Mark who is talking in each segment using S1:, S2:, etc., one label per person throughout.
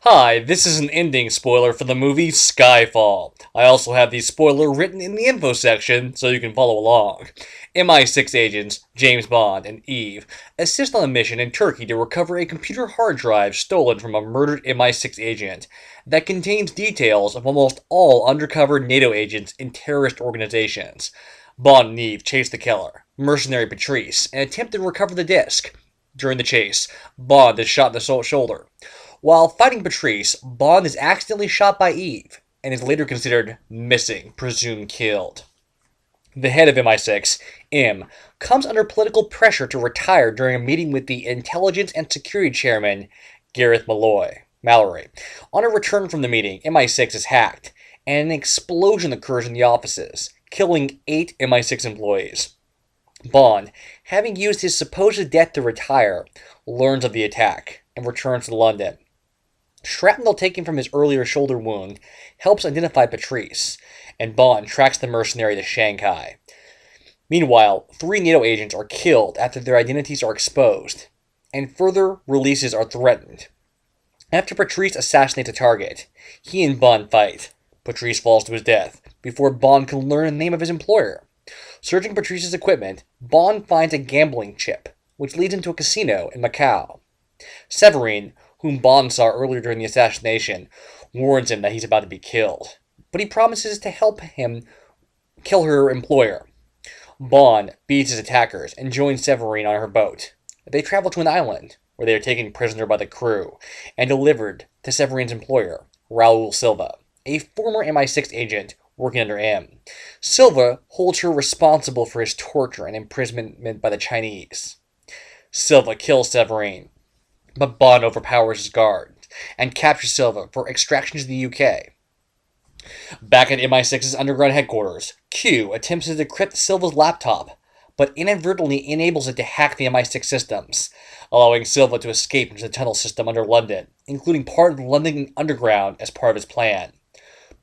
S1: Hi, this is an ending spoiler for the movie Skyfall. I also have the spoiler written in the info section so you can follow along. MI6 agents, James Bond and Eve, assist on a mission in Turkey to recover a computer hard drive stolen from a murdered MI6 agent that contains details of almost all undercover NATO agents in terrorist organizations. Bond and Eve chase the killer, mercenary Patrice, and attempt to recover the disc. During the chase, Bond is shot in the shoulder. While fighting Patrice, Bond is accidentally shot by Eve, and is later considered missing, presumed killed. The head of MI6, M, comes under political pressure to retire during a meeting with the Intelligence and Security Chairman, Gareth Mallory. On a return from the meeting, MI6 is hacked, and an explosion occurs in the offices, killing 8 MI6 employees. Bond, having used his supposed death to retire, learns of the attack, and returns to London. Shrapnel taken from his earlier shoulder wound helps identify Patrice, and Bond tracks the mercenary to Shanghai. Meanwhile, 3 NATO agents are killed after their identities are exposed, and further releases are threatened. After Patrice assassinates a target, he and Bond fight. Patrice falls to his death before Bond can learn the name of his employer. Searching Patrice's equipment, Bond finds a gambling chip, which leads him to a casino in Macau. Severine, whom Bond saw earlier during the assassination, warns him that he's about to be killed, but he promises to help him kill her employer. Bond beats his attackers and joins Severine on her boat. They travel to an island, where they are taken prisoner by the crew, and delivered to Severine's employer, Raul Silva, a former MI6 agent working under M. Silva holds her responsible for his torture and imprisonment by the Chinese. Silva kills Severine, but Bond overpowers his guards and captures Silva for extraction to the UK. Back at MI6's underground headquarters, Q attempts to decrypt Silva's laptop, but inadvertently enables it to hack the MI6 systems, allowing Silva to escape into the tunnel system under London, including part of the London Underground as part of his plan.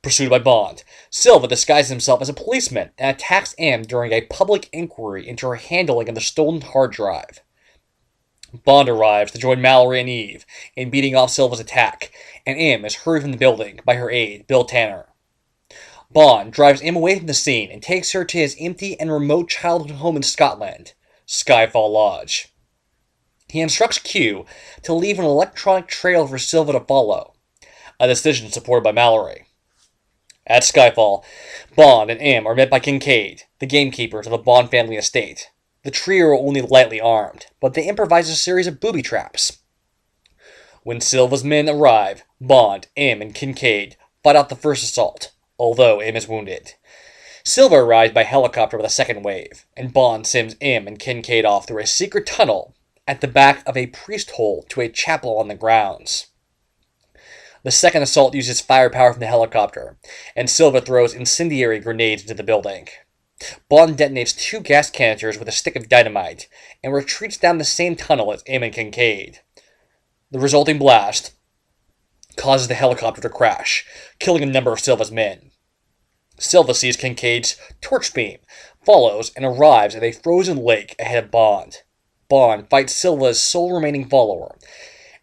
S1: Pursued by Bond, Silva disguises himself as a policeman and attacks M during a public inquiry into her handling of the stolen hard drive. Bond arrives to join Mallory and Eve in beating off Silva's attack, and M is hurried from the building by her aide, Bill Tanner. Bond drives M away from the scene and takes her to his empty and remote childhood home in Scotland, Skyfall Lodge. He instructs Q to leave an electronic trail for Silva to follow, a decision supported by Mallory. At Skyfall, Bond and M are met by Kincaid, the gamekeepers of the Bond family estate. The trio are only lightly armed, but they improvise a series of booby traps. When Silva's men arrive, Bond, M, and Kincaid fight off the first assault, although M is wounded. Silva arrives by helicopter with a second wave, and Bond sends M and Kincaid off through a secret tunnel at the back of a priest hole to a chapel on the grounds. The second assault uses firepower from the helicopter, and Silva throws incendiary grenades into the building. Bond detonates 2 gas canisters with a stick of dynamite, and retreats down the same tunnel as M and Kincaid. The resulting blast causes the helicopter to crash, killing a number of Silva's men. Silva sees Kincaid's torch beam, follows, and arrives at a frozen lake ahead of Bond. Bond fights Silva's sole remaining follower,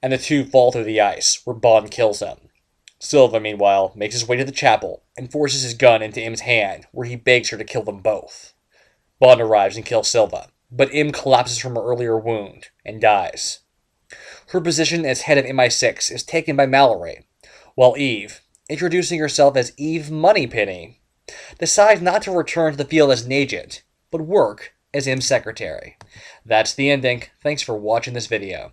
S1: and the two fall through the ice, where Bond kills him. Silva, meanwhile, makes his way to the chapel and forces his gun into M's hand, where he begs her to kill them both. Bond arrives and kills Silva, but M collapses from her earlier wound and dies. Her position as head of MI6 is taken by Mallory, while Eve, introducing herself as Eve Moneypenny, decides not to return to the field as an agent, but work as M's secretary. That's the ending. Thanks for watching this video.